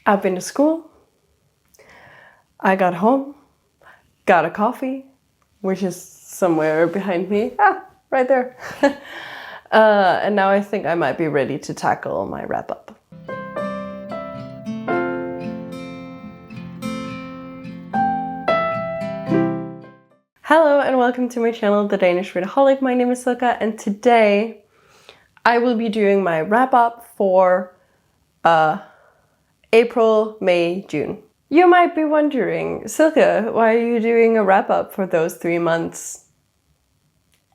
I've been to school. I got home, got a coffee, which is somewhere behind me. Right there. And now I think I might be ready to tackle my wrap up. Hello and welcome to my channel, The Danish Readaholic. My name is Silka, and today I will be doing my wrap up for April, May, June. You might be wondering, Silka, why are you doing a wrap up for those 3 months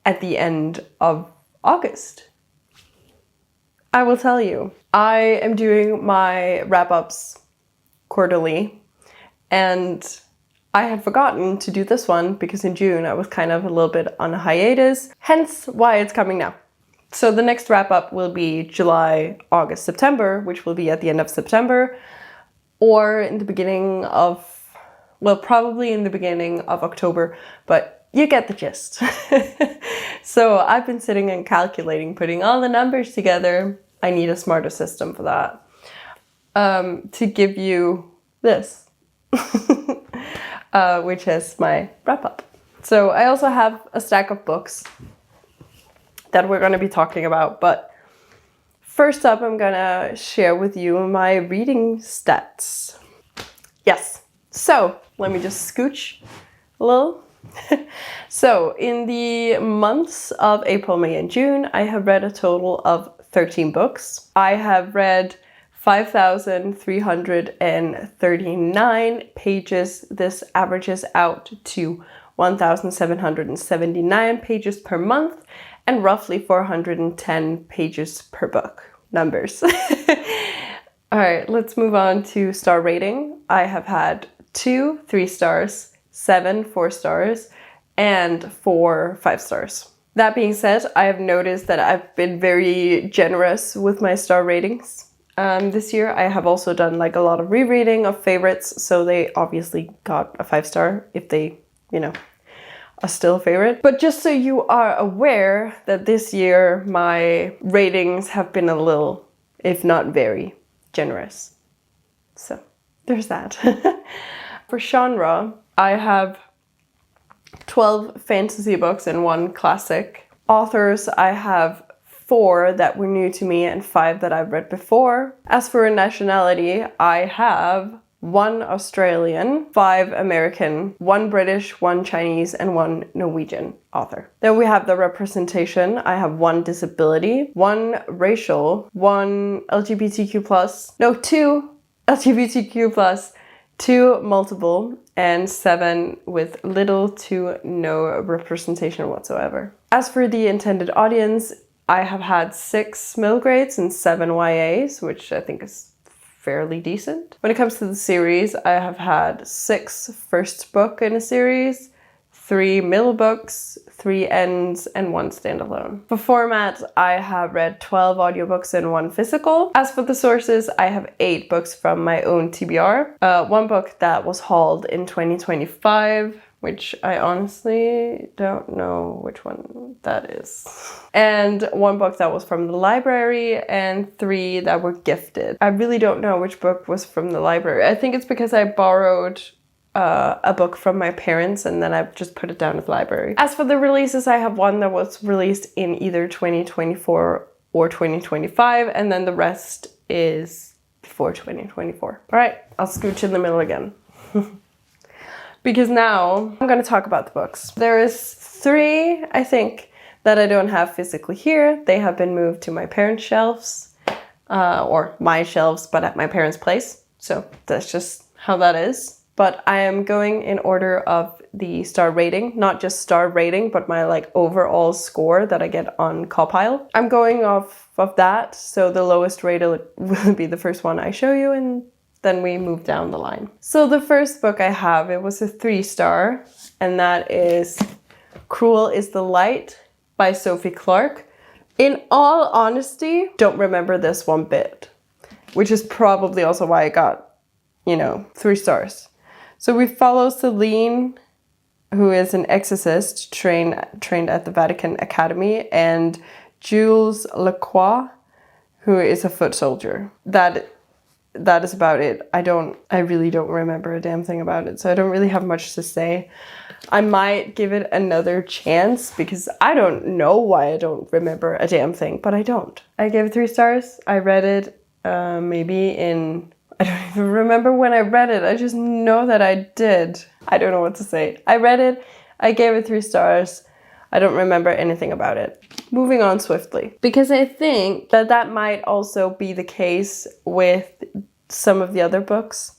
at the end of August? I will tell you. I am doing my wrap ups quarterly, and I had forgotten to do this one because in June I was kind of a little bit on a hiatus, hence why it's coming now. So the next wrap up will be July, August, September, which will be at the end of September, or in the beginning of, well, probably in the beginning of October, but you get the gist. So I've been sitting and calculating, putting all the numbers together. I need a smarter system for that, to give you this. Which is my wrap up. So I also have a stack of books that we're going to be talking about, but first up I'm gonna share with you my reading stats. Yes, so let me just scooch a little. So in the months of April, May and June, I have read a total of 13 books. I have read 5,339 pages. This averages out to 1,779 pages per month and roughly 410 pages per book. Numbers. All right, let's move on to star rating. I have had 2 3 stars, 7 4 stars, and 4 5 stars. That being said, I have noticed that I've been very generous with my star ratings. This year I have also done like a lot of rereading of favorites, so they obviously got a 5 star if they, are still a favorite. But just so you are aware that this year my ratings have been a little, if not very, generous. So there's that. For genre, I have 12 fantasy books and 1 classic. Authors, I have 4 that were new to me and 5 that I've read before. As for nationality, I have 1 Australian, 5 American, 1 British, 1 Chinese, and 1 Norwegian author. Then we have the representation. I have 1 disability, 1 racial, 1 LGBTQ+, 2 LGBTQ+, 2 multiple, and 7 with little to no representation whatsoever. As for the intended audience, I have had 6 middle grades and 7 YAs, which I think is fairly decent. When it comes to the series, I have had 6 first book in a series, 3 middle books, 3 ends, and 1 standalone. For format, I have read 12 audiobooks and 1 physical. As for the sources, I have 8 books from my own TBR, 1 book that was hauled in 2025, which I honestly don't know which one that is. And 1 book that was from the library and 3 that were gifted. I really don't know which book was from the library. I think it's because I borrowed a book from my parents and then I just put it down at the library. As for the releases, I have 1 that was released in either 2024 or 2025, and then the rest is before 2024. All right, I'll scooch in the middle again. Because now I'm going to talk about the books. There is 3, I think, that I don't have physically here. They have been moved to my parents' shelves, or my shelves, but at my parents' place. So that's just how that is. But I am going in order of the star rating, not just star rating, but my overall score that I get on Copile. I'm going off of that, so the lowest rated will be the first one I show you, and then we move down the line. So the first book I have, it was a 3 star, and that is Cruel is the Light by Sophie Clark. In all honesty, don't remember this one bit, which is probably also why I got, 3 stars. So we follow Celine, who is an exorcist trained at the Vatican Academy, and Jules Lacroix, who is a foot soldier. That that is about it. I really don't remember a damn thing about it, so I don't really have much to say. I might give it another chance because I don't know why I don't remember a damn thing, but I don't. I gave it 3 stars. I read it maybe in... I don't even remember when I read it. I just know that I did. I don't know what to say. I read it. I gave it 3 stars. I don't remember anything about it. Moving on swiftly. Because I think that that might also be the case with some of the other books.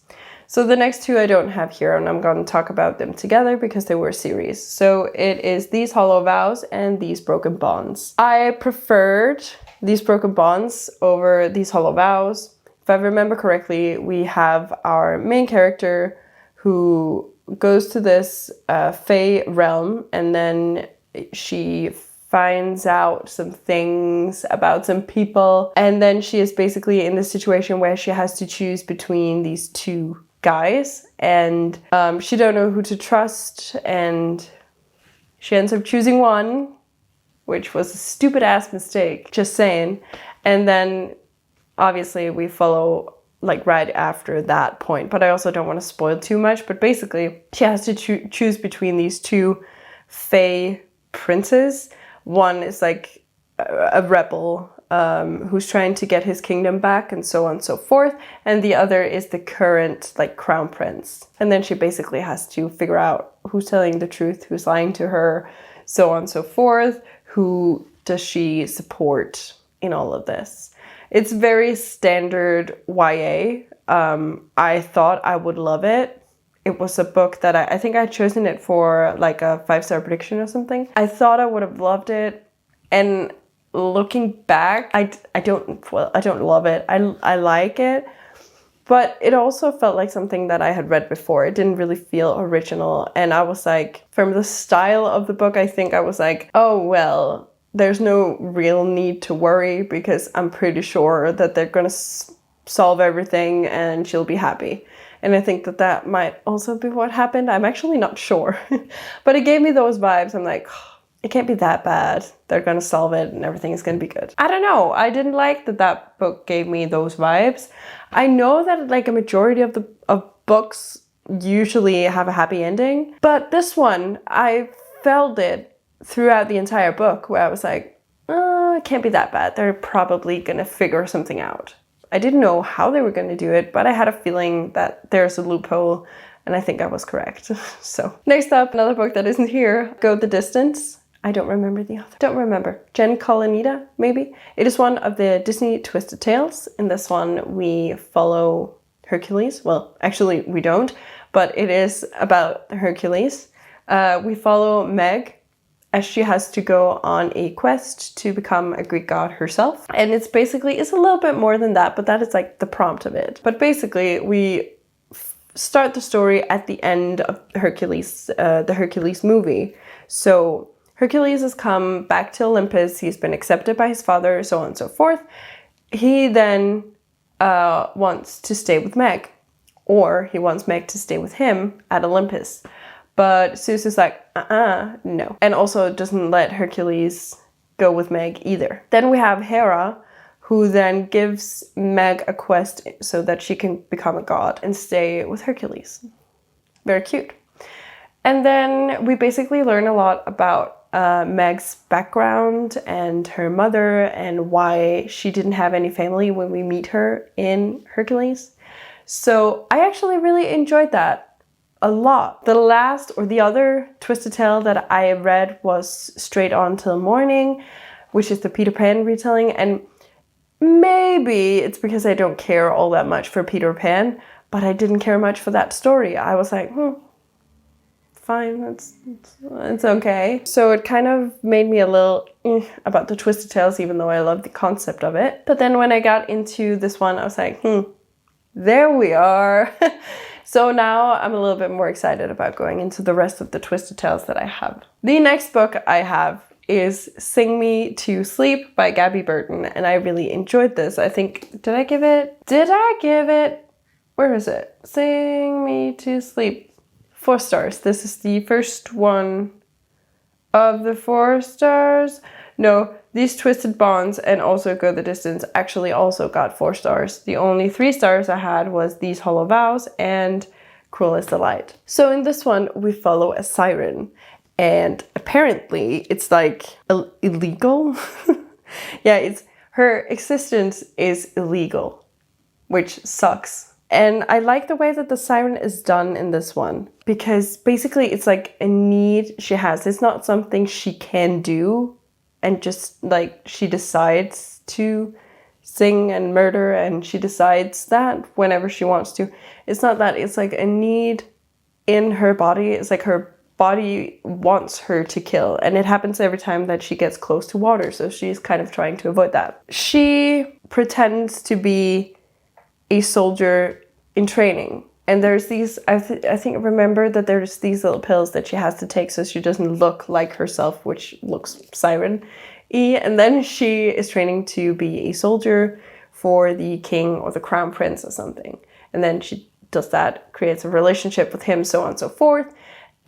So the next 2 I don't have here, and I'm going to talk about them together because they were series. So it is These Hollow Vows and These Broken Bonds. I preferred These Broken Bonds over These Hollow Vows. If I remember correctly, we have our main character who goes to this Fae realm, and then she finds out some things about some people, and then she is basically in this situation where she has to choose between these 2 guys, and she don't know who to trust, and she ends up choosing one, which was a stupid ass mistake, just saying. And then obviously we follow like right after that point, but I also don't want to spoil too much. But basically she has to choose between these 2 Fae princes. One is like a rebel who's trying to get his kingdom back and so on and so forth, and the other is the current like crown prince. And then she basically has to figure out who's telling the truth, who's lying to her, so on and so forth. Who does she support in all of this? It's very standard YA. I thought I would love it. It was a book that I think I'd chosen it for like a 5-star prediction or something. I thought I would have loved it, and looking back, I don't love it. I like it, but it also felt like something that I had read before. It didn't really feel original, and I was like, from the style of the book, I think I was like, oh well, there's no real need to worry because I'm pretty sure that they're gonna solve everything and she'll be happy. And I think that that might also be what happened. I'm actually not sure, but it gave me those vibes. I'm like, oh, it can't be that bad. They're gonna solve it and everything is gonna be good. I don't know. I didn't like that that book gave me those vibes. I know that like a majority of books usually have a happy ending, but this one, I felt it throughout the entire book where I was like, oh, it can't be that bad. They're probably gonna figure something out. I didn't know how they were gonna do it, but I had a feeling that there's a loophole, and I think I was correct. So next up, another book that isn't here, Go the Distance. I don't remember the author. Don't remember. Jen Colonita, maybe? It is one of the Disney Twisted Tales. In this one, we follow Hercules. Well, actually, we don't, but it is about Hercules. We follow Meg as she has to go on a quest to become a Greek god herself. And it's a little bit more than that, but that is like the prompt of it. But basically, we start the story at the end of Hercules, the Hercules movie. So Hercules has come back to Olympus. He's been accepted by his father, so on and so forth. He then wants to stay with Meg, or he wants Meg to stay with him at Olympus. But Zeus is like, no. And also doesn't let Hercules go with Meg either. Then we have Hera, who then gives Meg a quest so that she can become a god and stay with Hercules. Very cute. And then we basically learn a lot about Meg's background and her mother and why she didn't have any family when we meet her in Hercules. So I actually really enjoyed that a lot. The other Twisted Tale that I read was Straight On Till Morning, which is the Peter Pan retelling, and maybe it's because I don't care all that much for Peter Pan, but I didn't care much for that story. I was like, fine, it's okay. So it kind of made me a little about the Twisted Tales, even though I love the concept of it. But then when I got into this one, I was like, there we are. So now I'm a little bit more excited about going into the rest of the Twisted Tales that I have. The next book I have is Sing Me to Sleep by Gabby Burton, and I really enjoyed this. I think, did I give it? Where is it? Sing Me to Sleep. 4 stars. This is the first one of the 4 stars. No, these twisted bonds and also go the distance actually also got 4 stars. The only 3 stars I had was these hollow vows and cruel is the light. So in this one, we follow a siren. And apparently it's like illegal. Yeah, it's her existence is illegal, which sucks. And I like the way that the siren is done in this one, because basically it's like a need she has. It's not something she can do and just like she decides to sing and murder and she decides that whenever she wants to. It's not that. It's like a need in her body. It's like her body wants her to kill, and it happens every time that she gets close to water, so she's kind of trying to avoid that. She pretends to be a soldier in training, and there's these, I think I remember that there's these little pills that she has to take so she doesn't look like herself, which looks siren-y, and then she is training to be a soldier for the king or the crown prince or something, and then she does that, creates a relationship with him, so on and so forth.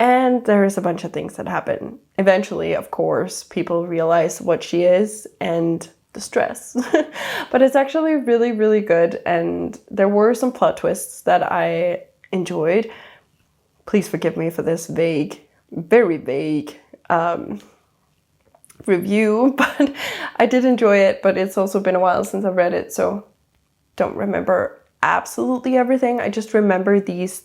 And there's a bunch of things that happen. Eventually, of course, people realize what she is and the stress. But it's actually really, really good. And there were some plot twists that I enjoyed. Please forgive me for this vague, very vague review. But I did enjoy it. But it's also been a while since I read it. So don't remember absolutely everything. I just remember these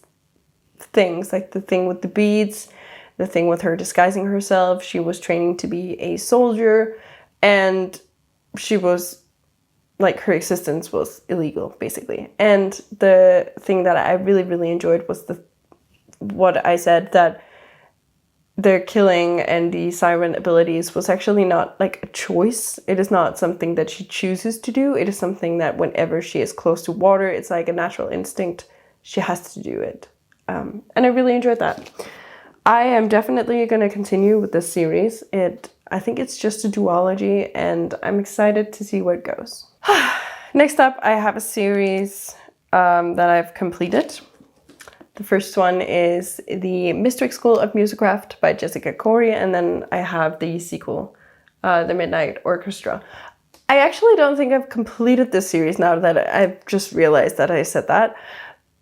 things, like the thing with the beads, the thing with her disguising herself. She was training to be a soldier, and she was like, her existence was illegal basically. And the thing that I really, really enjoyed was what I said, that the killing and the siren abilities was actually not like a choice. It is not something that she chooses to do. It is something that whenever she is close to water, it's like a natural instinct. She has to do it. And I really enjoyed that. I am definitely going to continue with this series. I think it's just a duology, and I'm excited to see where it goes. Next up, I have a series that I've completed. The first one is the Mystic School of Musicraft by Jessica Corey, and then I have the sequel, The Midnight Orchestra. I actually don't think I've completed this series now that I've just realized that I said that,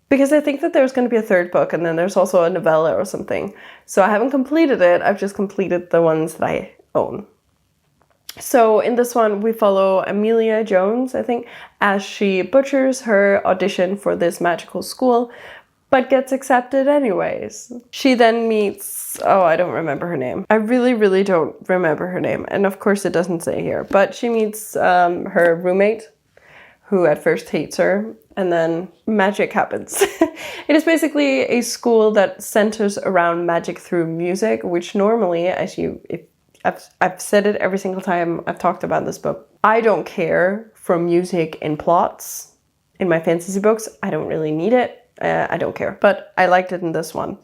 because I think that there's going to be a 3rd book, and then there's also a novella or something. So I haven't completed it, I've just completed the ones that I own. So in this one, we follow Amelia Jones, I think, as she butchers her audition for this magical school, but gets accepted anyways. She then meets, I don't remember her name. I really, really don't remember her name. And of course it doesn't say here, but she meets her roommate, who at first hates her, and then magic happens. It is basically a school that centers around magic through music, which normally, I've said it every single time I've talked about this book, I don't care for music in plots. In my fantasy books, I don't really need it. I don't care, but I liked it in this one.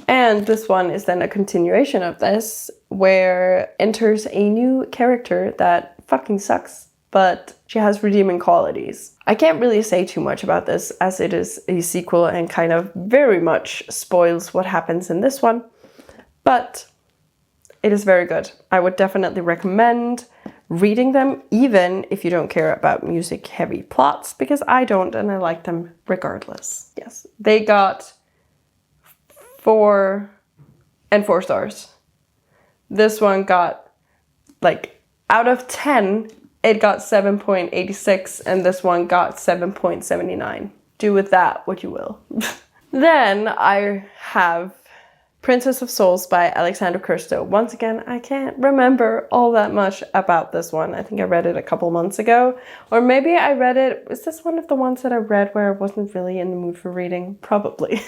And this one is then a continuation of this, where enters a new character that fucking sucks, but she has redeeming qualities. I can't really say too much about this, as it is a sequel and kind of very much spoils what happens in this one, but it is very good. I would definitely recommend reading them, even if you don't care about music-heavy plots, because I don't, and I like them regardless. Yes, they got 4 and 4 stars. This one got, like, out of 10, it got 7.86, and this one got 7.79. Do with that what you will. Then I have Princess of Souls by Alexander Kirsto. Once again, I can't remember all that much about this one. I think I read it a couple months ago. Or maybe I read it... Is this one of the ones that I read where I wasn't really in the mood for reading? Probably.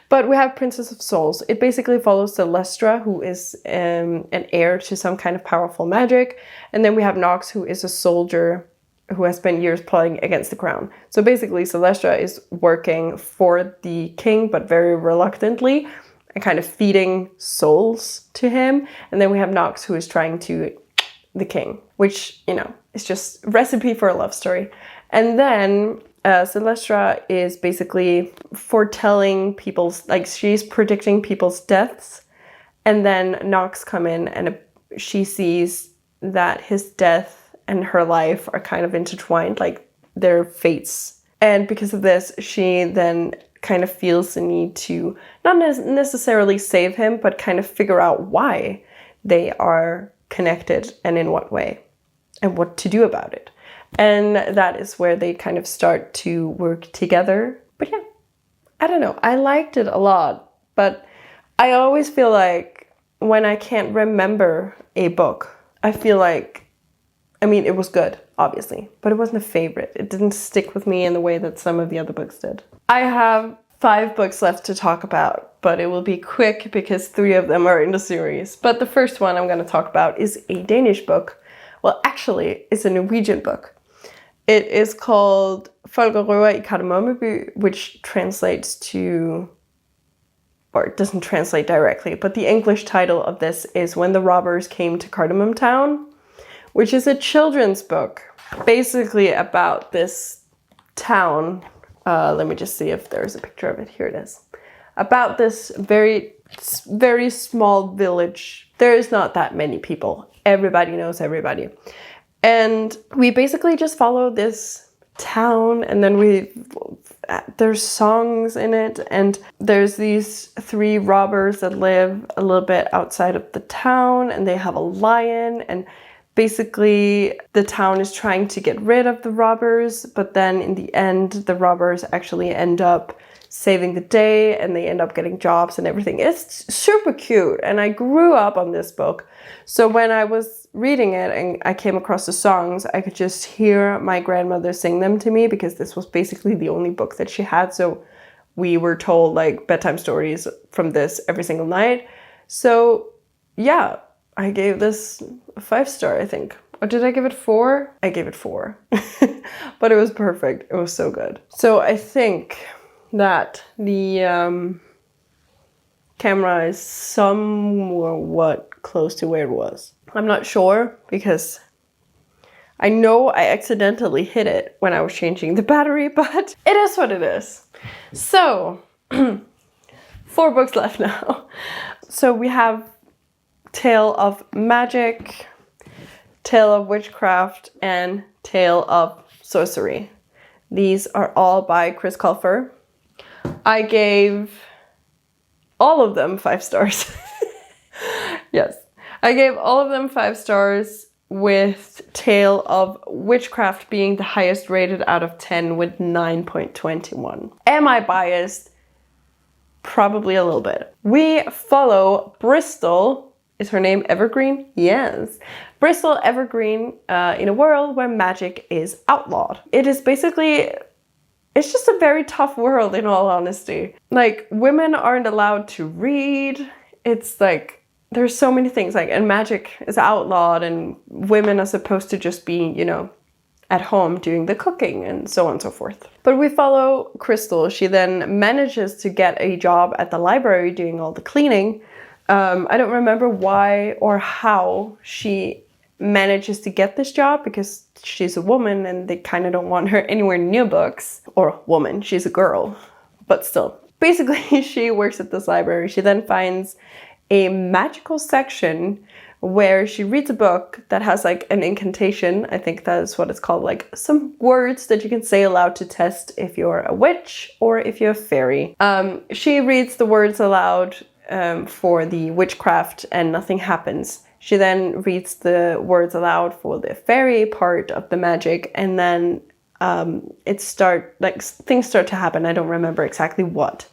But we have Princess of Souls. It basically follows Celestra, who is an heir to some kind of powerful magic. And then we have Nox, who is a soldier who has spent years plotting against the crown. So basically, Celestra is working for the king, but very reluctantly, and kind of feeding souls to him. And then we have Nox, who is trying to the king, which, you know, is just a recipe for a love story. And then Celestra is basically foretelling people's, like, she's predicting people's deaths. And then Nox come in and she sees that his death and her life are kind of intertwined, like their fates. And because of this, she then kind of feels the need to not necessarily save him, but kind of figure out why they are connected and in what way and what to do about it. And that is where they kind of start to work together. But yeah, I don't know. I liked it a lot, but I always feel like when I can't remember a book, I feel like, I mean, it was good, obviously, but it wasn't a favorite. It didn't stick with me in the way that some of the other books did. I have 5 books left to talk about, but it will be quick because 3 of them are in the series. But the first one I'm going to talk about is a Danish book. Well, actually, it's a Norwegian book. It is called Folk og røver i Kardemommeby, which translates to, or it doesn't translate directly, but the English title of this is When the Robbers Came to Cardamom Town, which is a children's book, basically about this town. Let me just see if there's a picture of it. Here it is. About this very, very small village. There is not that many people. Everybody knows everybody. And we basically just follow this town, and then there's songs in it, and there's these 3 robbers that live a little bit outside of the town, and they have a lion, and basically the town is trying to get rid of the robbers, but then in the end the robbers actually end up saving the day, and they end up getting jobs and everything. It's super cute, and I grew up on this book. So when I was reading it and I came across the songs, I could just hear my grandmother sing them to me, because this was basically the only book that she had. So we were told like bedtime stories from this every single night. So yeah, I gave this a 5-star, I think. Or did I give it 4? I gave it 4. But it was perfect. It was so good. So I think that the camera is somewhat close to where it was. I'm not sure, because I know I accidentally hit it when I was changing the battery, but it is what it is. So 4 books left now. So we have Tale of Magic, Tale of Witchcraft, and Tale of Sorcery. These are all by Chris Colfer. I gave all of them 5 stars. Yes, I gave all of them 5 stars, with Tale of Witchcraft being the highest rated out of 10 with 9.21. Am I biased? Probably a little bit. We follow Bristol. Is her name Evergreen? Yes. Bristol Evergreen in a world where magic is outlawed. It is basically, it's just a very tough world, in all honesty. Like, women aren't allowed to read. It's like, there's so many things, like, and magic is outlawed, and women are supposed to just be, you know, at home doing the cooking and so on and so forth. But we follow Crystal. She then manages to get a job at the library doing all the cleaning. I don't remember why or how she manages to get this job, because she's a woman and they kind of don't want her anywhere near books. Or woman, she's a girl, but still. Basically, she works at this library. She then finds a magical section where she reads a book that has like an incantation. I think that is what it's called, like some words that you can say aloud to test if you're a witch or if you're a fairy. She reads the words aloud for the witchcraft and nothing happens. She then reads the words aloud for the fairy part of the magic, and then things start to happen. I don't remember exactly what.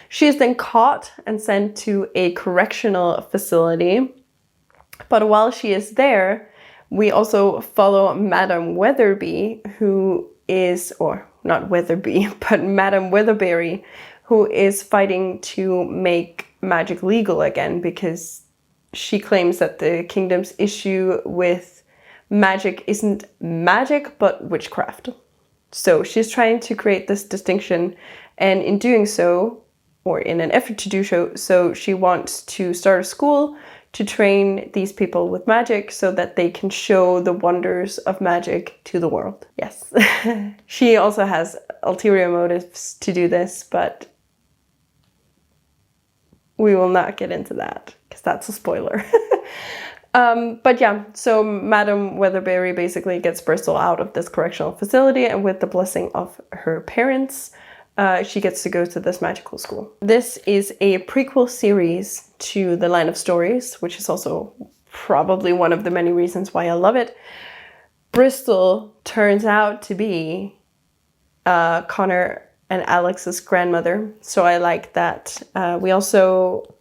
She is then caught and sent to a correctional facility. But while she is there, we also follow Madame Weatherby, who is, or not Weatherby, but Madame Weatherberry, who is fighting to make magic legal again, because she claims that the kingdom's issue with magic isn't magic, but witchcraft. So she's trying to create this distinction, and in doing so, or in an effort to do so, she wants to start a school to train these people with magic so that they can show the wonders of magic to the world. Yes. She also has ulterior motives to do this, but we will not get into that because that's a spoiler. But yeah, so Madam Weatherbury basically gets Bristol out of this correctional facility, and with the blessing of her parents, she gets to go to this magical school. This is a prequel series to The Line of Stories, which is also probably one of the many reasons why I love it. Bristol turns out to be Connor and Alex's grandmother, so I like that. We also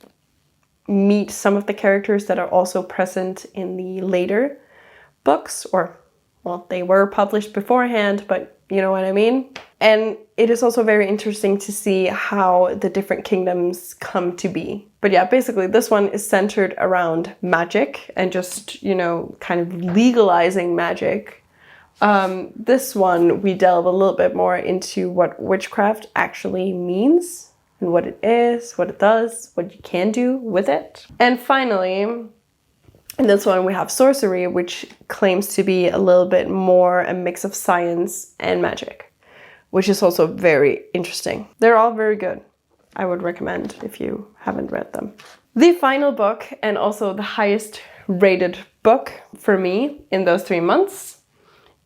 meet some of the characters that are also present in the later books, or, well, they were published beforehand, but you know what I mean. And it is also very interesting to see how the different kingdoms come to be. But yeah, basically this one is centered around magic and just, you know, kind of legalizing magic. This one, we delve a little bit more into what witchcraft actually means and what it is, what it does, what you can do with it. And finally, in this one we have sorcery, which claims to be a little bit more a mix of science and magic, which is also very interesting. They're all very good. I would recommend if you haven't read them. The final book, and also the highest rated book for me in those 3 months,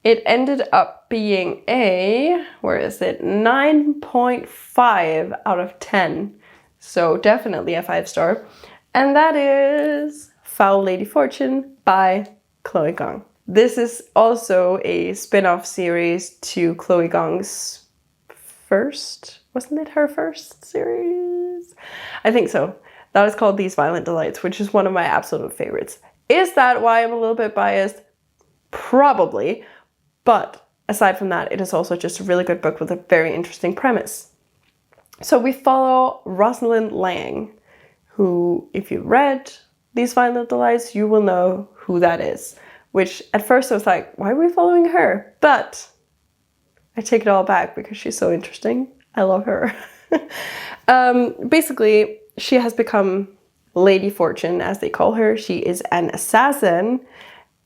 it ended up being a, 9.5 out of 10. So definitely a 5-star. And that is Foul Lady Fortune by Chloe Gong. This is also a spin-off series to Chloe Gong's first, wasn't it her first series? I think so. That is called These Violent Delights, which is one of my absolute favorites. Is that why I'm a little bit biased? Probably. But aside from that, it is also just a really good book with a very interesting premise. So we follow Rosalind Lang, who, if you read These Violent Delights, you will know who that is. Which at first I was like, why are we following her? But I take it all back because she's so interesting. I love her. Basically, she has become Lady Fortune, as they call her. She is an assassin,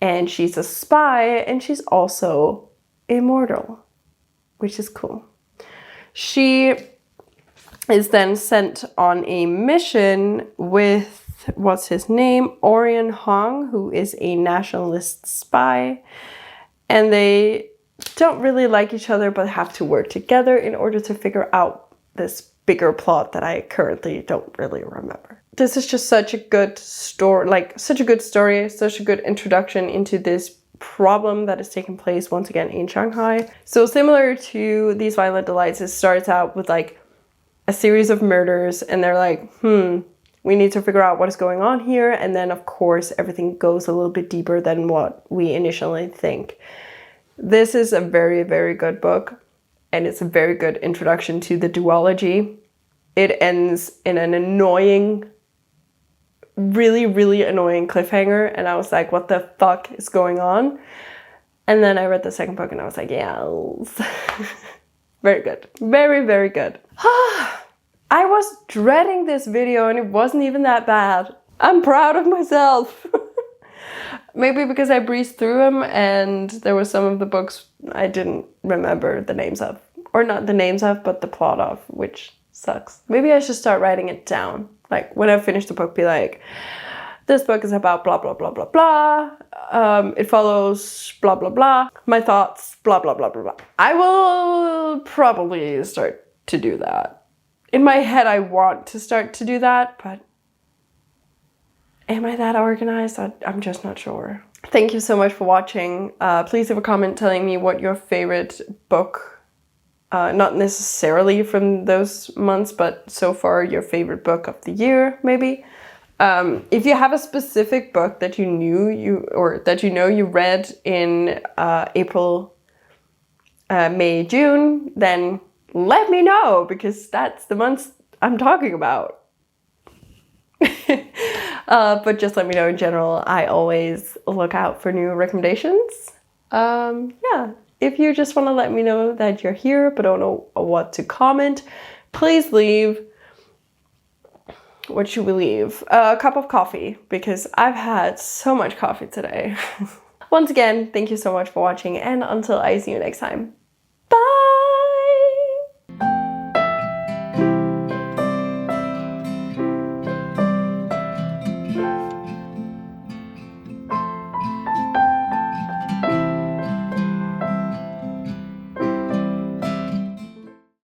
and she's a spy, and she's also immortal, which is cool. She is then sent on a mission with, what's his name? Orion Hong, who is a nationalist spy. And they don't really like each other, but have to work together in order to figure out this bigger plot that I currently don't really remember. This is just such a good story, such a good introduction into this problem that is taking place once again in Shanghai. So similar to These Violent Delights, it starts out with like a series of murders, and they're like, we need to figure out what is going on here. And then of course everything goes a little bit deeper than what we initially think. This is a very, very good book, and it's a very good introduction to the duology. It ends in an annoying, really, really annoying cliffhanger, and I was like, what the fuck is going on? And then I read the second book and I was like, yes. Very good. Very, very good. I was dreading this video and it wasn't even that bad. I'm proud of myself. Maybe because I breezed through them and there were some of the books I didn't remember the names of. Or not the names of, but the plot of, which sucks. Maybe I should start writing it down. Like when I finish the book, be like, this book is about blah, blah, blah, blah, blah. It follows blah, blah, blah. My thoughts, blah, blah, blah, blah, blah. I will probably start to do that. In my head, I want to start to do that, but am I that organized? I'm just not sure. Thank you so much for watching. Please leave a comment telling me what your favorite book, not necessarily from those months, but so far your favorite book of the year, maybe. If you have a specific book that you knew you read in April, May, June, then let me know, because that's the months I'm talking about. But just let me know in general. I always look out for new recommendations. Yeah, if you just want to let me know that you're here but don't know what to comment, please leave. What should we leave? A cup of coffee, because I've had so much coffee today. Once again, thank you so much for watching, and until I see you next time. Bye!